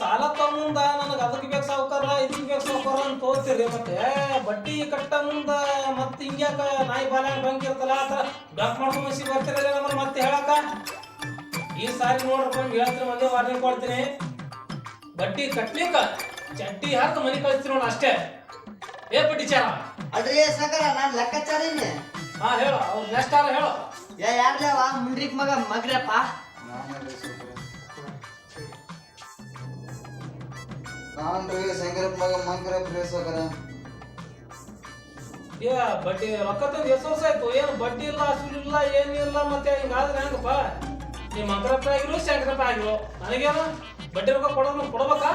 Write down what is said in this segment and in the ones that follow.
ಸಾಲ ತಗೊಂಡ ನನಗೆ ಅದಕ್ಕೆ ಬೇಕು ಸಾವುಕಾರ ಇದಕ್ಕೆ ಬೇಕು ಸಾವುಕಾರ ಅಂತ ತೋರ್ತೀರಿ ಮತ್ತೆ ಬಡ್ಡಿ ಕಟ್ಟ ಮುಂದ ಮತ್ತೆ ಹಿಂಗ್ಯಾಕ ನಾಯಿ ಬಾಲ್ಯಾಗ ಬಂಕ್ ಇರ್ತಲ್ಲ ಆ ಥರ ಬ್ಯಾಂಕ್ ಮಾಡ್ಕೊಂಡು ಮಸಿ ಬರ್ತಿರಲ್ಲ ಅಂದ್ರೆ ಮತ್ತೆ ಹೇಳಕ್ಕ ಈ ಸಾರಿ ನೋಡ್ರಪ್ಪ ಹೇಳ್ತೀನಿ ಒಂದೇ ವಾರ್ನಿಂಗ್ ಕೊಡ್ತೀನಿ ಬಡ್ಡಿ ಕಟ್ಲಿಕ್ಕ ಚಡ್ಡಿ ಹಾಕಿ ಮನೆ ಕಳಿಸ್ತೀನಿ ನೋಡ ಅಷ್ಟೇ ಏ ಬಡ್ಡಿ ಚಾರ ಅಲ್ರಿ ಸಾಕಾರ ನಾನು ಲೆಕ್ಕಾಚಾರಿನಿ. ಹಾ ಹೇಳು ಅವ್ರು ನೆಕ್ಸ್ಟ್ ಆರ ಹೇಳು ಯಾರ್ಲೇವ ಮುಂಡ್ರಿಕ್ ಮಗ ಮಗ್ರಪ್ಪ ನಾನ್ರಿ ಶಂಕರಪ್ಪ ಮಗ ಮಂಕರಪ್ಪ ರೀ ಸಾಕಾರ. ಏ ಬಡ್ಡಿ ರೊಕ್ಕ ತಂದು ಎಷ್ಟು ವರ್ಷ ಆಯ್ತು ಏನು ಬಡ್ಡಿ ಇಲ್ಲ ಅಸಲು ಇಲ್ಲ ಏನಿಲ್ಲ ಮತ್ತೆ ಹಿಂಗಾದ್ರೆ ಹೆಂಗಪ್ಪ ನಿಮ್ಮ ಮಂಕರಪ್ಪ ಆಗಿರು ಶಂಕರಪ್ಪ ಆಗಿರು ನನಗೇನು ಬಡ್ಡಿ ರೊಕ್ಕ ಕೊಡ್ಬೇಕಾ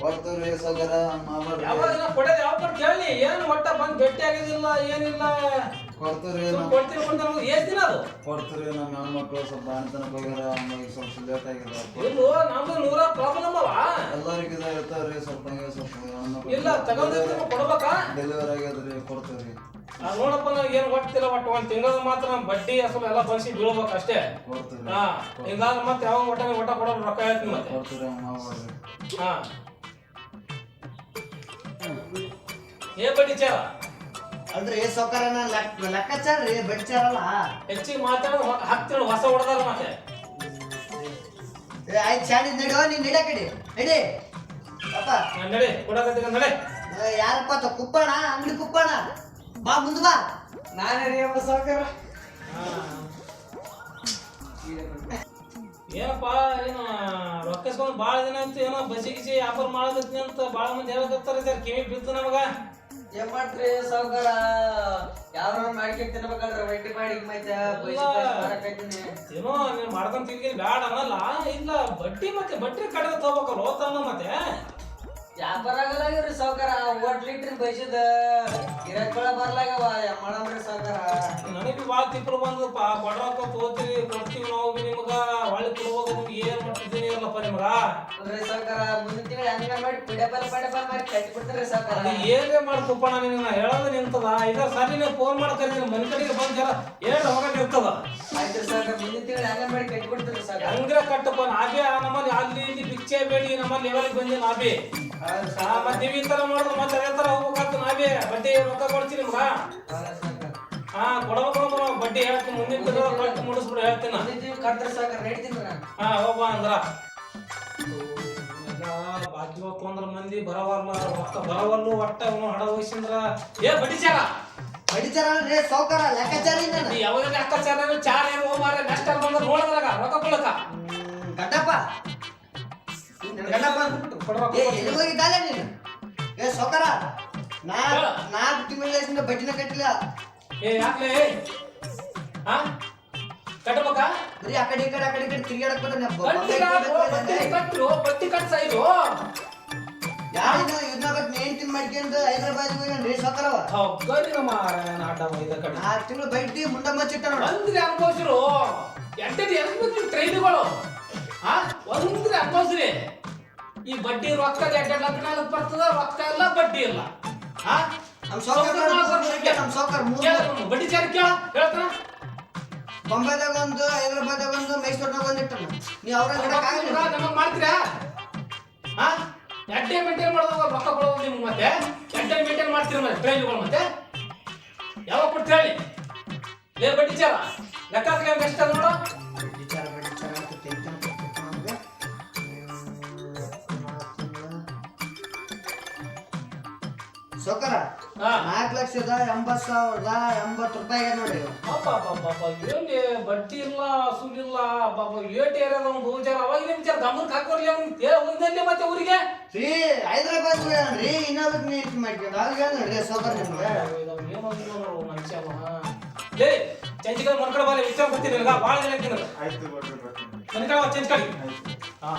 ಕೊಡ್ತೀವ್ರಿ ಸಾಕಾರ ಮಾಡ್ರಿ. ಯಾವಾಗ ಕೊಡೋದು ಯಾವ ಕೊಟ್ಟು ಕೇಳಿ ಏನು ಒಟ್ಟ ಬಂದು ಭೇಟಿ ಆಗಿದಿಲ್ಲ ಏನಿಲ್ಲ ಕೊಡ್ತೀವ್ರಿ ಕೊಡ್ತೀವಿ ಎಷ್ಟು ದಿನ ಅದು ಕೊಡ್ತೀವ್ರಿ ನಮ್ಮ ಹೆಣ್ಮಕ್ಳು ಸ್ವಲ್ಪ ಬಾಣತನಕ್ಕೆ ಹೋಗ್ಯಾರ ಹಂಗಾಗಿ ಸ್ವಲ್ಪ ಲೇಟ್ ಆಗಿದೆ. ಇಲ್ವೋ ನಮ್ದು 100 ಪ್ರಾಬ್ಲಮ್ ಅವ ಎಲ್ಲರಿಗೂ ಇರ್ತಾವ್ರಿ ಸ್ವಲ್ಪ ಹಂಗೆ ಸ್ವಲ್ಪ ಇಲ್ಲ ತಗೊಂಡಿರ್ತೀವಿ ಕೊಡ್ಬೇಕಾ ಡೆಲಿವರಿ ಆಗ್ಯದ್ರಿ ಕೊಡ್ತೀವ್ರಿ. ನೋಡಪ್ಪ ನನಗೆ ಏನು ಗೊತ್ತಿಲ್ಲ ಒಟ್ಟು ಒಂದು ತಿಂಗಳ ಮಾತ್ರ ನಮ್ಮ ಬಡ್ಡಿ ಅಸಲು ಎಲ್ಲ ಬನ್ಸಿ ಬೀಳ್ಬೇಕು ಅಷ್ಟೇ. ಕೊಡ್ತೀವ್ರಿ ಹಾ ಹಿಂಗಾದ್ರೆ ಮತ್ತೆ ಯಾವಾಗ ಒಟ್ಟ ಕೊಡೋದು ರೊಕ್ಕ ಹೇಳ್ತೀನಿ ಮತ್ತೆ ಕೊಡ್ತೀವ್ರಿ ಹಂಗೆ ಮಾಡ್ಬೇಡ್ರಿ. ಹಾ ಏ ಬಡ್ಡಿ ಚಾರ ಅಲ್ರಿ ಸಾಕಾರ ನಾನು ಲೆಕ್ಕಾಚಾರ್ರಿ ಬಡ್ಚಾರಲ್ಲ. ಹೆಚ್ಚಿಗೆ ಮಾತಾಡೋದು ಹತ್ತಿರ ಹೊಸ ಹೊಡೆದಾರ ಮತ್ತೆ ಆಯ್ತು ಶಾಣಿದ್ ನಡಿಯೋ ನೀನ್ ನಡಿಯ ಕಡೆ ನಡಿ ಅಪ್ಪ. ನಡೆ ಕೊಡಕತ್ತೀಗ ನಡೆ ಯಾರಪ್ಪ ಕುಪ್ಪಣ ಅಂಗಡಿ ಕುಪ್ಪಣ ಬಾ ಮುಂದ್ ಬಾ. ನಾನೇ ರೀ ಅಪ್ಪ ಸಾಕಾರ. ಏನಪ್ಪ ಏನು ರೊಕ್ಕಿಸ್ಕೊಂಡು ಭಾಳ ದಿನ ಅಂತ ಏನೋ ಬಸಿ ಗಿಸಿ ವ್ಯಾಪಾರ ಮಾಡಕತ್ತೀನಿ ಅಂತ ಭಾಳ ಮಂದಿ ಹೇಳಕತ್ತಾರೆ ಸರ್ ಕಿವಿ ಬಿದ್ದು ನಮಗ ಏನ್ ಮಾಡ್ತ್ರಿ ಸಾವುಕಾರ ಯಾವ್ರ ಮಾಡ್ಕೊಂಡ್ ತಿನ್ಬೇಕಲ್ರಿ ವೈಟಿ ಮಾಡಿ ಏನೋ ನೀನು ಮಾಡ್ಕೊಂಡ್ ತಿರ್ಗಿನಿ ಬ್ಯಾಡ ಅನ್ನಲ್ಲ ಇಲ್ಲ ಬಡ್ಡಿ ಮತ್ತೆ ಬಡ್ಡಿ ಕಡೆದ ತಗೋಬೇಕಲ್ಲ ಓದ್ತಾನ ಮತ್ತೆ ವ್ಯಾಪಾರ ಆಗಲ್ಲಾಗ್ರಿ ಸಾವುಕಾರ ಓಟ್ ಲೀಟ್ರ್ ಬೈಸಿದ ಗಿರಾಕ್ಗಳ ಬರ್ಲಾಗವ ಮಾಡಮ್ರಿ ಸಾವುಕಾರ. ನನಗೆ ಭಾಳ ತಿಪ್ಪರು ಬಂದಪ್ಪ ಕೊಡ್ರೊಕ್ಕ ತಗೋತೀರಿ ಕೊಡ್ತೀವಿ ನಾವು ನಿಮಗ ಒಳ್ಳೆ ಕೊಡ್ಬೋದು ನಿಮ್ಗೆ ಏನ್ ಮಾಡ್ತಿದ್ದೀನಿ ಅಲ್ಲಪ್ಪ ನಿಮಗ ಅಲ್ರಿ ಸಾವುಕಾರ ಮುಂದಿನ ತಿಂಗಳು ಹೆಂಗ ಮಾಡಿ ಪಿಡಪಲ್ ಮಾಡಿ ಕಟ್ಟಿ ಬಿಡ್ತಾರ್ರಿ ಸಾವುಕಾರ. ಏನೇ ಮಾಡ್ತಪ್ಪ ನಿನಗೆ ನಾ ಹೇಳೋದು ನಿಂತದ ಇದ್ರ ಸರಿ ನೀವು ಫೋನ್ ಮಾಡ್ಕರಿತೀನಿ ಮನೆ ಕಡೆಗೆ ಬಂದು ಜರ ಏನು ಹೋಗಕ್ಕೆ ಇರ್ತದ. ಆಯ್ತು ಸಾವುಕಾರ ಮುಂದಿನ ತಿಂಗಳು ಹೆಂಗ ಮಾಡಿ ಕಟ್ಟಿ ಬಿಡ್ತಾರ್ರಿ ಸಾವುಕಾರ. ಹಂಗ್ರೆ ಕಟ್ಟಪ್ಪ ನಾಬಿ ನಮ್ಮಲ್ಲಿ ಅಲ್ಲಿ ಇಲ್ಲಿ ಪಿಚ್ಚೆ ಬೇಡಿ ನಮ್ಮಲ್ಲಿ ಲೆವೆಲ್ಗೆ ಬಂದಿ ನಾಬಿ ಮತ್ತೆ ನೀವು ಈ ತರ ಮಾಡಿದ್ರೆ ಮತ್ತೆ ಅದೇ ತರ ಹೋಗ್ಬೇಕಾಗ್ತದೆ ನಾವೇ ಬಡ್ಡಿ ರೊಕ್ಕ ಕೊಡ್ತೀನಿ ನಿಮ್ಗ ಹಾ ಕೊಡಬೇಕು ಬಡ್ಡಿ ಹೇಳ್ತೀನಿ ಮುಂದಿನ ತಿಂಗಳು ಕಟ್ಟಿ ಮುಡಿಸ್ಬಿಡು ಹೇಳ್ತೀನಿ ಕಟ್ತಾರೆ ಸಾವುಕಾರ ನಡೀತೀನಿ ನಾನು. ಹಾ ಹೋಗ್ಬ ಅಂದ್ರ ಬಾಕಿ ತೊಂದ್ರ ಮಂದಿ ಬರವಲ್ಲ ರೊಕ್ಕ ಬರವಲ್ಲು ಒಟ್ಟ ಅವನು ಹಡ ವಯಸ್ಸಿಂದ್ರ ಏ ಬಡ್ಡಿ ಚಾರ ಬಡಿಚಾರ ಅಲ್ರಿ ಸಾವುಕಾರ ಲೆಕ್ಕಾಚಾರಿ ನಾನು. ಯಾವಾಗ ಲೆಕ್ಕಾಚಾರ ಚಾರ ಏನು ಹೋಗ್ಬಾರ ನೆಕ್ಸ್ಟ್ ಟೈಮ್ ಬಂದ್ರೆ ನೋಡಿದ್ರಾಗ ರೊಕ್ಕ ಕೊಡಕ ಗಡ್ಡಪ್ಪ ಎಲ್ಲಿ ಹೋಗಿದ್ದಾಳೆ ನೀನು? ಏ ಸಾವುಕಾರ ನಾಲ್ಕು ತಿಂಗಳಿಂದ ಬಡ್ಡಿನ ಕಟ್ಟಿಲ್ಲ. ಏ ಯಾಕ್ಲೆ ಹಾ ಕಟ್ಟಬೇಕಾ ಬರೀ ಆ ಕಡೆ ಈ ಕಡೆ ತಿರ್ಗಾಡಕ್ ಬಟ್ಟಿ ಕಟ್ಸ ಇದು ಯಾರಿದು ಇದನ್ನ ನೇಂತಿನ ಮಾಡ್ಕೊಂಡು ಹೈದರಾಬಾದ್ ಹೋಗ್ಯಾನ್ರಿ ಸಾವುಕಾರವ. ಆ ತಿಂಗಳು ಬಡ್ಡಿ ಮುಂಡ ಮಚ್ಚಿಟ್ಟ ನೋಡ. ಒಂದ್ರೆ ಅನುಭವಿಸ್ರು ಟ್ರೈನ್ಗಳು ಒಂದ್ರೆ ಅನುಭವಿಸ್ರಿ ಈ ಬಡ್ಡಿ ರೊಕ್ಕ 2 ಬರ್ತದ ರೊಕ್ಕ ಎಲ್ಲ ಬಡ್ಡಿ ಇಲ್ಲ ನಮ್ ಸಾವುಕಾರ ಬಡ್ಡಿ ಚಾರ ಕೇಳ ಹೇಳ್ತಾನ ಬೊಂಬೈದಾಗ ಒಂದು ಹೈದರಾಬಾದಾಗ ಒಂದು ಮೈಸೂರ್ನಾಗ ಒಂದು ಇಟ್ಟ ನೀವು ಅವ್ರ ನಮಗ್ ಮಾಡ್ತೀರಾ ಎಡ್ಡೆ ಮೇಂಟೈನ್ ಮಾಡೋದು ರೊಕ್ಕ ಕೊಡೋದು ನಿಮ್ಗೆ ಮತ್ತೆ ಎಡ್ಡೆ ಮೇಂಟೈನ್ ಮಾಡ್ತೀರ ಮತ್ತೆ ಟ್ರೈನ್ಗಳು ಮತ್ತೆ ಯಾವಾಗ ಕೊಟ್ಟು ಹೇಳಿ ಲೇ ಬಡ್ಡಿ ಚಾರ ಲೆಕ್ಕ ಎಷ್ಟು ನೋಡು ಸಾವುಕಾರ 4,80,80,80 ರೂಪಾಯಿ ನೋಡಿ. ಏನ್ಲಿ ಬಡ್ಡಿ ಇಲ್ಲ ಅಸೂಲ್ ಇಲ್ಲ ಏಟ್ ಏರಿಯಾದ ಒಂದು ಹೋಗ್ಯಾರ ಅವಾಗ ನಿಮ್ ವಿಚಾರ ಗಮನಕ್ಕೆ ಹಾಕೋರ್ಲಿ ಅವ್ನಿಗೆ ಹೋಗಿದ್ದಲ್ಲಿ ಮತ್ತೆ ಊರಿಗೆ ರೀ ಹೈದರಾಬಾದ್ ರೀ ಇನ್ನೊಂದಕ್ಕೆ ನೀತಿ ಮಾಡ್ಕೊಂಡು ಅವಾಗ ನೋಡ್ರಿ ಸಾವುಕಾರ ನಿಮ್ಗೆ ಏನೋ ಮನುಷ್ಯ ಲೇ ಚಂಚಿಕಲ್ ಮನ್ಕಡ ಬಾಲೆ ವಿಚಾರ ಬರ್ತೀನಿ ಭಾಳ ಜನ ಮನ್ಕಡ ಚಂಚ್ ಕಡಿ ಹಾ